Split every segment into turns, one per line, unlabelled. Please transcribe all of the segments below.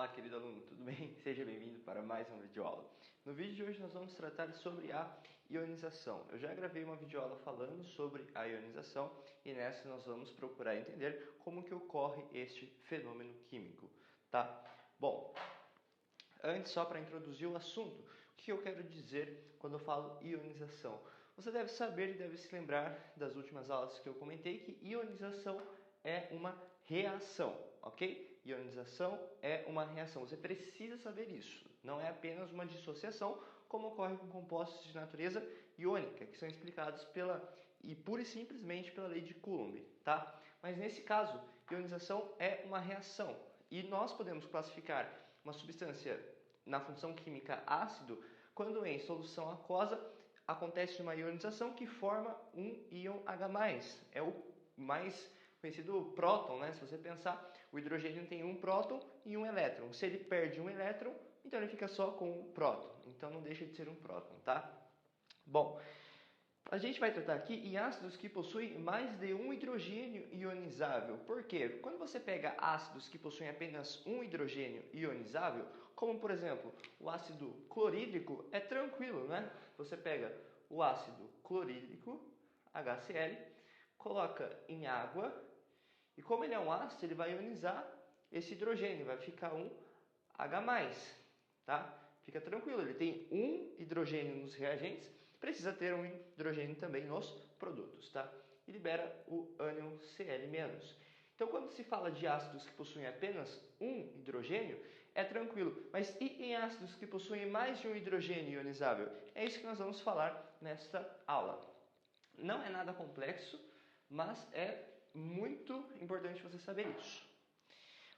Olá, querido aluno, tudo bem? Seja bem-vindo para mais uma videoaula. No vídeo de hoje nós vamos tratar sobre a ionização. Eu já gravei uma videoaula falando sobre a ionização e nessa nós vamos procurar entender como que ocorre este fenômeno químico, tá? Bom, antes, só para introduzir o assunto, o que eu quero dizer quando eu falo ionização? Você deve saber e deve se lembrar das últimas aulas que eu comentei que ionização é uma reação, ok? Ionização é uma reação. Você precisa saber isso. Não é apenas uma dissociação, como ocorre com compostos de natureza iônica, que são explicados pura e simplesmente pela lei de Coulomb, tá? Mas nesse caso, ionização é uma reação. E nós podemos classificar uma substância na função química ácido quando em solução aquosa acontece uma ionização que forma um íon H+. É o mais conhecido próton, né? Se você pensar, o hidrogênio tem um próton e um elétron. Se ele perde um elétron, então ele fica só com um próton. Então não deixa de ser um próton, tá? Bom, a gente vai tratar aqui em ácidos que possuem mais de um hidrogênio ionizável. Por quê? Quando você pega ácidos que possuem apenas um hidrogênio ionizável, como por exemplo o ácido clorídrico, é tranquilo, né? Você pega o ácido clorídrico, HCl, coloca em água e como ele é um ácido, ele vai ionizar esse hidrogênio, vai ficar um H+, tá? Fica tranquilo, ele tem um hidrogênio nos reagentes, precisa ter um hidrogênio também nos produtos, tá? E libera o ânion Cl-. Então, quando se fala de ácidos que possuem apenas um hidrogênio, é tranquilo. Mas e em ácidos que possuem mais de um hidrogênio ionizável? É isso que nós vamos falar nesta aula. Não é nada complexo, mas é muito importante você saber isso.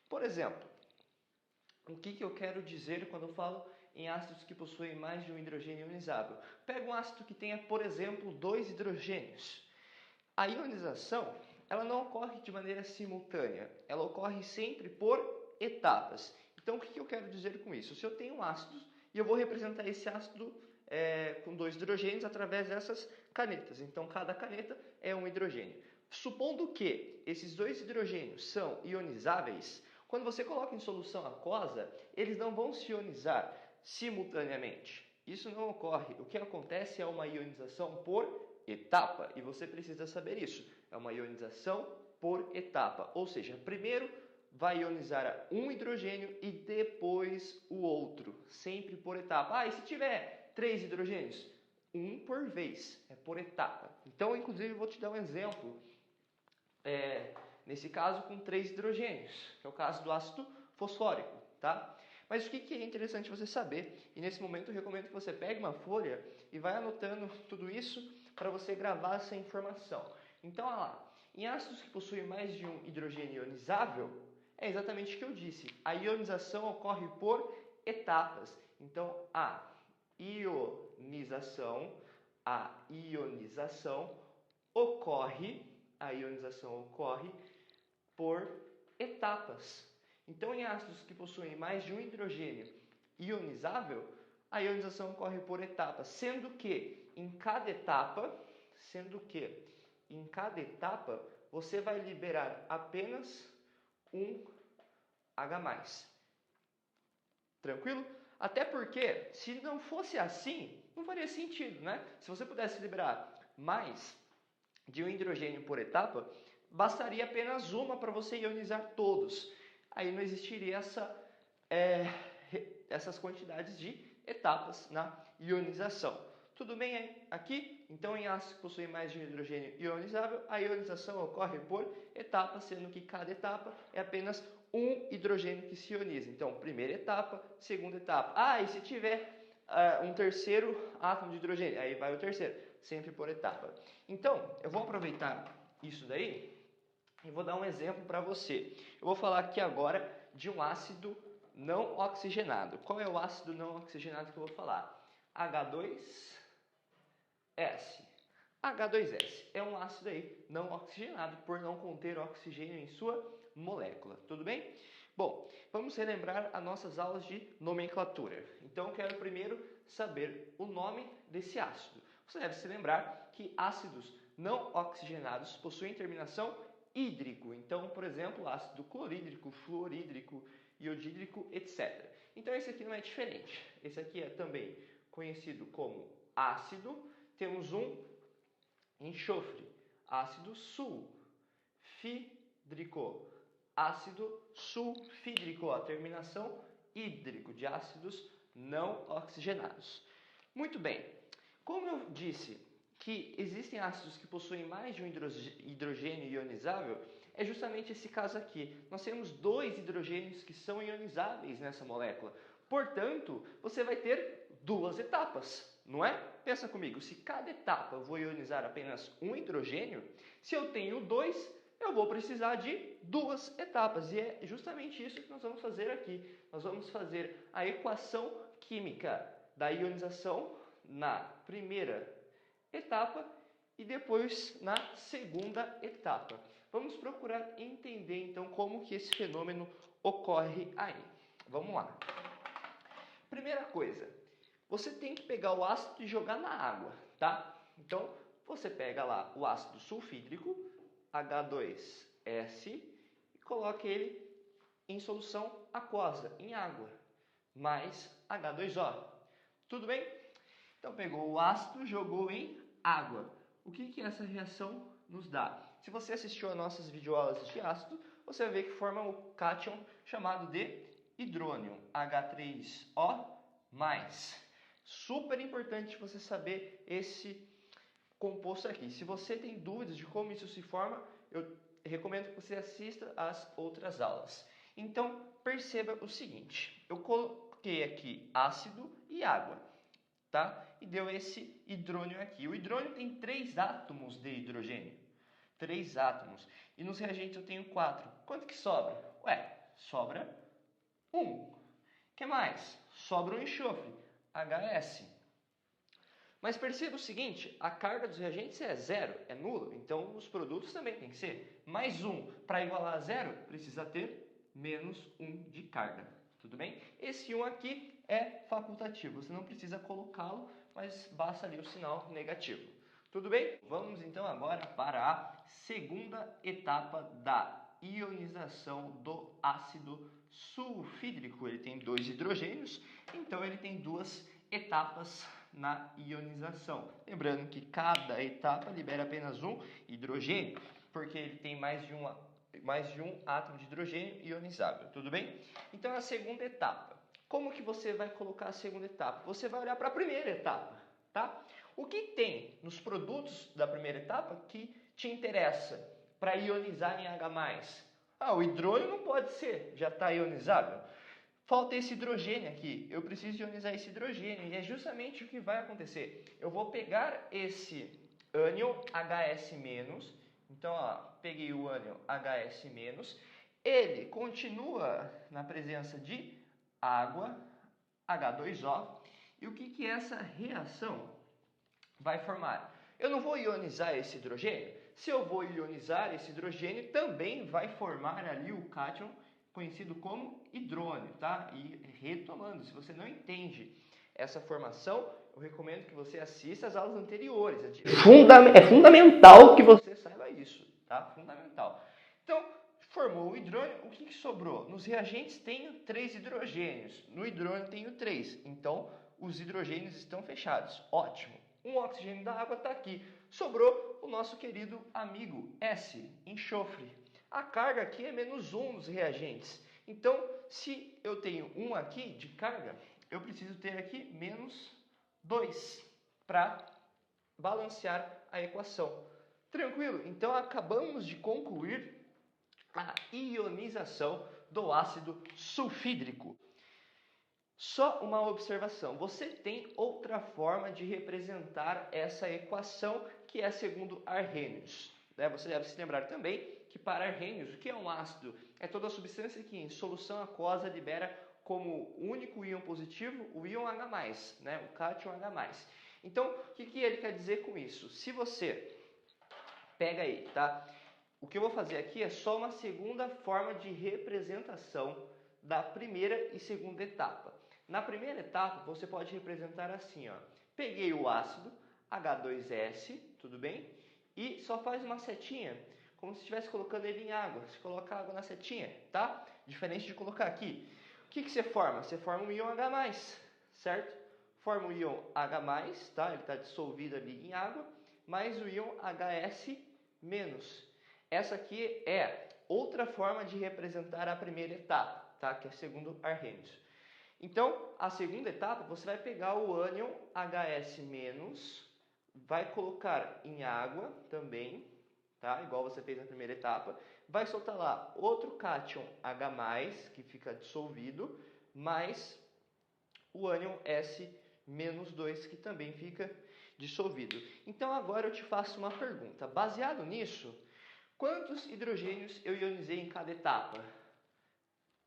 Por exemplo, o que eu quero dizer quando eu falo em ácidos que possuem mais de um hidrogênio ionizável? Pega um ácido que tenha, por exemplo, 2 hidrogênios. A ionização, ela não ocorre de maneira simultânea, ela ocorre sempre por etapas. Então, o que eu quero dizer com isso? Se eu tenho um ácido e eu vou representar esse ácido com 2 hidrogênios através dessas canetas. Então, cada caneta é um hidrogênio. Supondo que esses 2 hidrogênios são ionizáveis, quando você coloca em solução aquosa, eles não vão se ionizar simultaneamente. Isso não ocorre. O que acontece é uma ionização por etapa, e você precisa saber isso. É uma ionização por etapa, ou seja, primeiro vai ionizar um hidrogênio e depois o outro, sempre por etapa. E se tiver 3 hidrogênios? Um por vez, é por etapa. Então, inclusive, eu vou te dar um exemplo. Nesse caso, com 3 hidrogênios, que é o caso do ácido fosfórico, tá? Mas o que é interessante você saber, e nesse momento eu recomendo que você pegue uma folha e vai anotando tudo isso para você gravar essa informação. Então, olha lá, em ácidos que possuem mais de um hidrogênio ionizável, é exatamente o que eu disse, a ionização ocorre por etapas. Então, a ionização ocorre por etapas. Então, em ácidos que possuem mais de um hidrogênio ionizável, a ionização ocorre por etapas, sendo que em cada etapa você vai liberar apenas um H+. Tranquilo? Até porque, se não fosse assim, não faria sentido, né? Se você pudesse liberar mais de um hidrogênio por etapa, bastaria apenas uma para você ionizar todos. Aí não existiria essas quantidades de etapas na ionização. Tudo bem aqui? Então, em ácidos que possuem mais de um hidrogênio ionizável, a ionização ocorre por etapas, sendo que cada etapa é apenas um hidrogênio que se ioniza. Então, primeira etapa, segunda etapa. E se tiver um terceiro átomo de hidrogênio, aí vai o terceiro, sempre por etapa. Então, eu vou aproveitar isso daí e vou dar um exemplo para você. Eu vou falar aqui agora de um ácido não oxigenado. Qual é o ácido não oxigenado que eu vou falar? H2S. H2S é um ácido aí não oxigenado por não conter oxigênio em sua molécula. Tudo bem? Bom, vamos relembrar as nossas aulas de nomenclatura. Então, eu quero primeiro saber o nome desse ácido. Você deve se lembrar que ácidos não oxigenados possuem terminação hídrico. Então, por exemplo, ácido clorídrico, fluorídrico iodídrico, etc. Então esse aqui não é diferente. Esse aqui é também conhecido como ácido. Temos um enxofre, ácido sulfídrico, ácido sulfídrico, a terminação hídrico, de ácidos não oxigenados. Muito bem, como eu disse que existem ácidos que possuem mais de um hidrogênio ionizável, é justamente esse caso aqui. Nós temos 2 hidrogênios que são ionizáveis nessa molécula. Portanto, você vai ter 2 etapas, não é? Pensa comigo, se cada etapa eu vou ionizar apenas um hidrogênio, se eu tenho 2, eu vou precisar de 2 etapas. E é justamente isso que nós vamos fazer aqui. Nós vamos fazer a equação química da ionização na primeira etapa e depois na segunda etapa. Vamos procurar entender então como que esse fenômeno ocorre aí. Vamos lá. Primeira coisa, você tem que pegar o ácido e jogar na água, tá? Então, você pega lá o ácido sulfídrico, H2S, e coloca ele em solução aquosa, em água, mais H2O. Tudo bem? Então, pegou o ácido, jogou em água. O que essa reação nos dá? Se você assistiu a nossas videoaulas de ácido, você vai ver que forma o cátion chamado de hidrônio, H3O+. Super importante você saber esse composto aqui. Se você tem dúvidas de como isso se forma, eu recomendo que você assista às outras aulas. Então, perceba o seguinte, eu coloquei aqui ácido e água, tá? E deu esse hidrônio aqui. O hidrônio tem 3 átomos de hidrogênio. 3 átomos. E nos reagentes eu tenho 4. Quanto que sobra? Ué, sobra 1. O que mais? Sobra um enxofre, HS. Mas perceba o seguinte, a carga dos reagentes é 0, é nula. Então os produtos também tem que ser mais 1. Para igualar a 0, precisa ter menos 1 de carga. Tudo bem? Esse 1 aqui é facultativo. Você não precisa colocá-lo, mas basta ali o sinal negativo. Tudo bem? Vamos então agora para a segunda etapa da ionização do ácido sulfídrico. Ele tem 2 hidrogênios, então ele tem 2 etapas na ionização. Lembrando que cada etapa libera apenas um hidrogênio, porque ele tem mais de um átomo de hidrogênio ionizável. Tudo bem? Então, a segunda etapa. Como que você vai colocar a segunda etapa? Você vai olhar para a primeira etapa, tá? O que tem nos produtos da primeira etapa que te interessa para ionizar em H+? O hidrônio não pode ser, já está ionizável. Falta esse hidrogênio aqui, eu preciso ionizar esse hidrogênio e é justamente o que vai acontecer. Eu vou pegar esse ânion HS-, então peguei o ânion HS-, ele continua na presença de água, H2O, e o que essa reação vai formar? Eu não vou ionizar esse hidrogênio? Se eu vou ionizar esse hidrogênio, também vai formar ali o cátion conhecido como hidrônio, tá? E retomando, se você não entende essa formação, eu recomendo que você assista às aulas anteriores. É fundamental que você saiba isso, tá? Fundamental. Então, formou o hidrônio, o que sobrou? Nos reagentes tenho 3 hidrogênios, no hidrônio tenho 3, então os hidrogênios estão fechados. Ótimo. Um oxigênio da água está aqui. Sobrou o nosso querido amigo S, enxofre. A carga aqui é menos 1 nos reagentes. Então, se eu tenho 1 aqui de carga, eu preciso ter aqui menos 2 para balancear a equação. Tranquilo? Então, acabamos de concluir a ionização do ácido sulfídrico. Só uma observação, você tem outra forma de representar essa equação que é segundo Arrhenius. Você deve se lembrar também que para Arrhenius, o que é um ácido? É toda substância que em solução aquosa libera como único íon positivo o íon H+, o cátion H+. Então, o que ele quer dizer com isso? Se você pega aí, tá? O que eu vou fazer aqui é só uma segunda forma de representação da primeira e segunda etapa. Na primeira etapa, você pode representar assim, ó. Peguei o ácido, H2S, tudo bem? E só faz uma setinha, como se estivesse colocando ele em água. Você coloca água na setinha, tá? Diferente de colocar aqui. O que você forma? Você forma um íon H+, certo? Forma o íon H+, tá? Ele está dissolvido ali em água, mais o íon HS-. Essa aqui é outra forma de representar a primeira etapa, tá? Que é segundo Arrhenius. Então, a segunda etapa, você vai pegar o ânion HS-, vai colocar em água também, tá? Igual você fez na primeira etapa. Vai soltar lá outro cátion H+, que fica dissolvido, mais o ânion S-2, que também fica dissolvido. Então, agora eu te faço uma pergunta. Baseado nisso, quantos hidrogênios eu ionizei em cada etapa?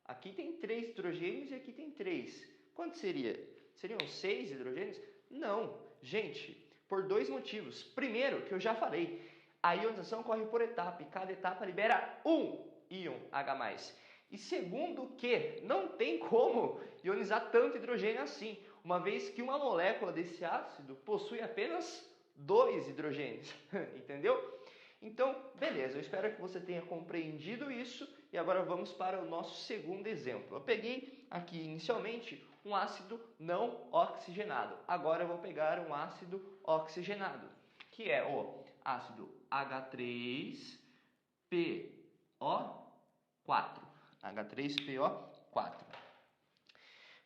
Aqui tem 3 hidrogênios e aqui tem 3. Quanto seria? Seriam 6 hidrogênios? Não. Gente, por 2 motivos. Primeiro, que eu já falei, a ionização ocorre por etapa e cada etapa libera um íon H+. E segundo que não tem como ionizar tanto hidrogênio assim, uma vez que uma molécula desse ácido possui apenas 2 hidrogênios. Entendeu? Então, beleza, eu espero que você tenha compreendido isso e agora vamos para o nosso segundo exemplo. Eu peguei aqui inicialmente um ácido não oxigenado. Agora eu vou pegar um ácido oxigenado, que é o ácido H3PO4. H3PO4.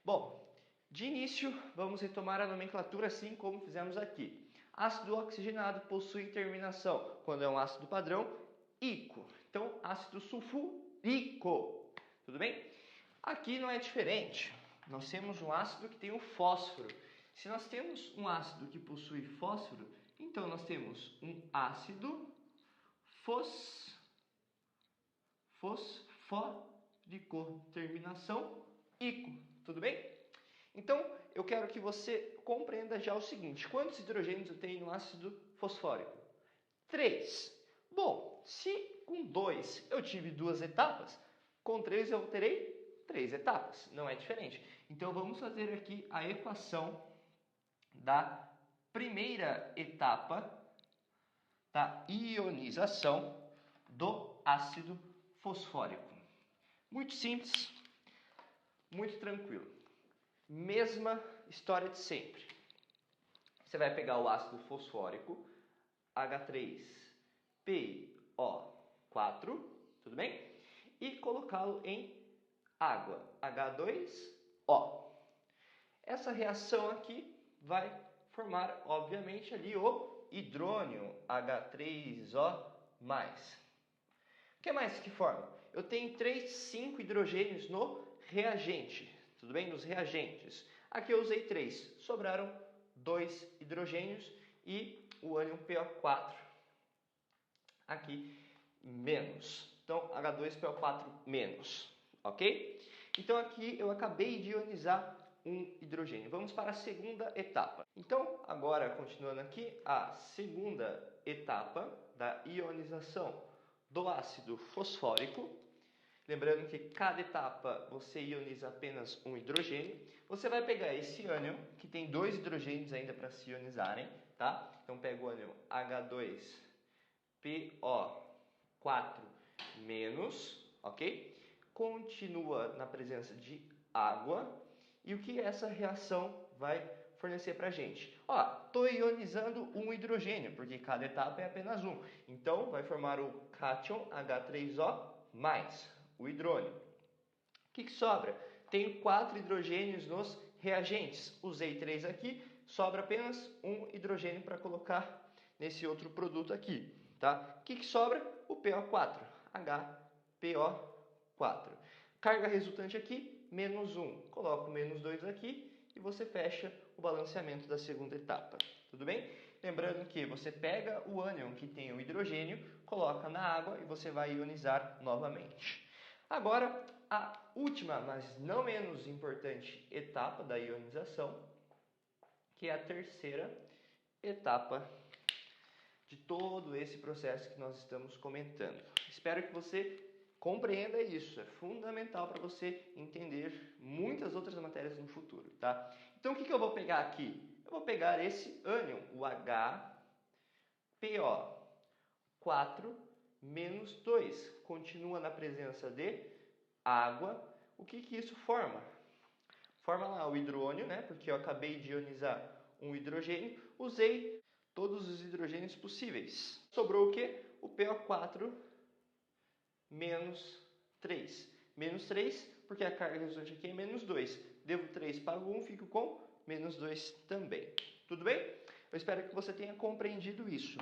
Bom, de início vamos retomar a nomenclatura assim como fizemos aqui. Ácido oxigenado possui terminação, quando é um ácido padrão, ico. Então, ácido sulfúrico. Tudo bem? Aqui não é diferente. Nós temos um ácido que tem o fósforo. Se nós temos um ácido que possui fósforo, então nós temos um ácido fosfórico. Terminação ico. Tudo bem? Então, eu quero que você compreenda já o seguinte. Quantos hidrogênios eu tenho no ácido fosfórico? 3. Bom, se com 2 eu tive 2 etapas, com 3 eu terei 3 etapas. Não é diferente. Então, vamos fazer aqui a equação da primeira etapa da ionização do ácido fosfórico. Muito simples, muito tranquilo. Mesma história de sempre. Você vai pegar o ácido fosfórico, H3PO4, tudo bem? E colocá-lo em água, H2O. Essa reação aqui vai formar, obviamente, ali o hidrônio, H3O+. O que mais que forma? Eu tenho 5 hidrogênios no reagente. Tudo bem? Nos reagentes. Aqui eu usei 3. Sobraram 2 hidrogênios e o ânion PO4 aqui menos. Então, H2PO4 menos. Ok? Então, aqui eu acabei de ionizar um hidrogênio. Vamos para a segunda etapa. Então, agora, continuando aqui, a segunda etapa da ionização do ácido fosfórico. Lembrando que cada etapa você ioniza apenas um hidrogênio. Você vai pegar esse ânion, que tem 2 hidrogênios ainda para se ionizarem, tá? Então pega o ânion H2PO4 menos, ok? Continua na presença de água. E o que essa reação vai fornecer para a gente? Ó, estou ionizando um hidrogênio, porque cada etapa é apenas um. Então vai formar o cátion H3O+. O hidrônio. O que sobra? Tenho 4 hidrogênios nos reagentes. Usei 3 aqui, sobra apenas um hidrogênio para colocar nesse outro produto aqui. Tá? O que sobra? O PO4, HPO4. Carga resultante aqui, menos 1. Coloco menos 2 aqui e você fecha o balanceamento da segunda etapa. Tudo bem? Lembrando que você pega o ânion que tem o hidrogênio, coloca na água e você vai ionizar novamente. Agora, a última, mas não menos importante etapa da ionização, que é a terceira etapa de todo esse processo que nós estamos comentando. Espero que você compreenda isso, é fundamental para você entender muitas outras matérias no futuro, tá? Então, o que eu vou pegar aqui? Eu vou pegar esse ânion, o HPO4 menos 2, continua na presença de água, o que isso forma? Forma lá o hidrônio, né? Porque eu acabei de ionizar um hidrogênio, usei todos os hidrogênios possíveis. Sobrou o quê? O PO4 menos 3. Menos 3, porque a carga resultante aqui é menos 2. Devo 3 para o 1, fico com menos 2 também. Tudo bem? Eu espero que você tenha compreendido isso.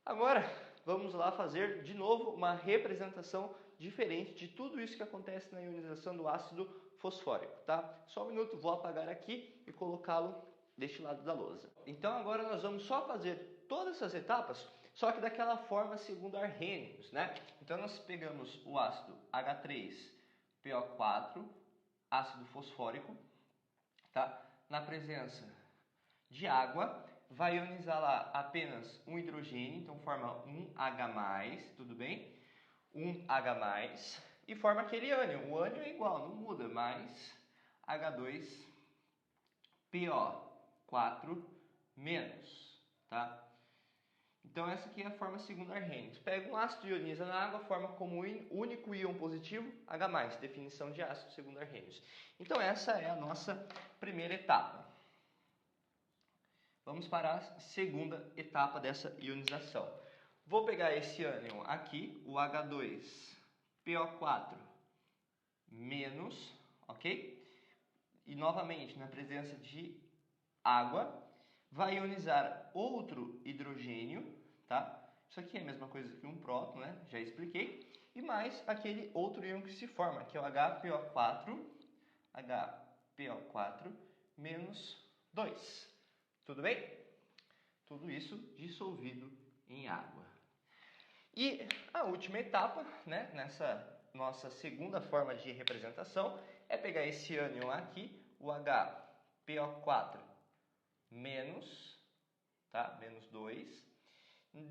Agora, vamos lá fazer de novo uma representação diferente de tudo isso que acontece na ionização do ácido fosfórico, tá? Só um minuto, vou apagar aqui e colocá-lo deste lado da lousa. Então agora nós vamos só fazer todas essas etapas, só que daquela forma segundo Arrhenius, né? Então nós pegamos o ácido H3PO4, ácido fosfórico, tá? Na presença de água, vai ionizar lá apenas um hidrogênio, então forma um H+, tudo bem? Um H+, e forma aquele ânion. O ânion é igual, não muda, mais H2PO4 menos, tá? Então essa aqui é a forma segunda Arrhenius. Pega um ácido e ioniza na água, forma como único íon positivo, H+, definição de ácido segundo Arrhenius. Então essa é a nossa primeira etapa. Vamos para a segunda etapa dessa ionização. Vou pegar esse ânion aqui, o H2PO4 menos, ok? E novamente, na presença de água, vai ionizar outro hidrogênio, tá? Isso aqui é a mesma coisa que um próton, né? Já expliquei. E mais aquele outro íon que se forma, que é o HPO4 menos 2. Tudo bem? Tudo isso dissolvido em água. E a última etapa, né, nessa nossa segunda forma de representação, é pegar esse ânion aqui, o HPO4 menos, tá? Menos 2.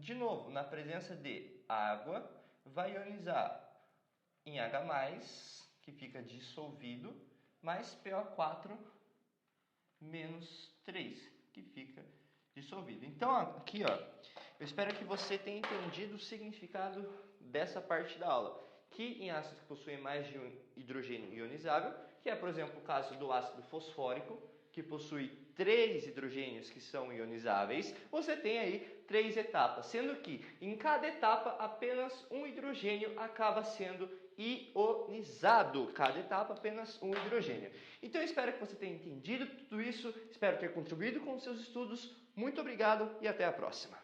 De novo, na presença de água, vai ionizar em H+, que fica dissolvido, mais PO4 menos 3, que fica dissolvido. Então, aqui, ó, eu espero que você tenha entendido o significado dessa parte da aula. Que em ácidos que possuem mais de um hidrogênio ionizável, que é, por exemplo, o caso do ácido fosfórico, que possui 3 hidrogênios que são ionizáveis, você tem aí 3 etapas, sendo que em cada etapa apenas um hidrogênio acaba sendo ionizado. Cada etapa apenas um hidrogênio. Então eu espero que você tenha entendido tudo isso, espero ter contribuído com os seus estudos. Muito obrigado e até a próxima.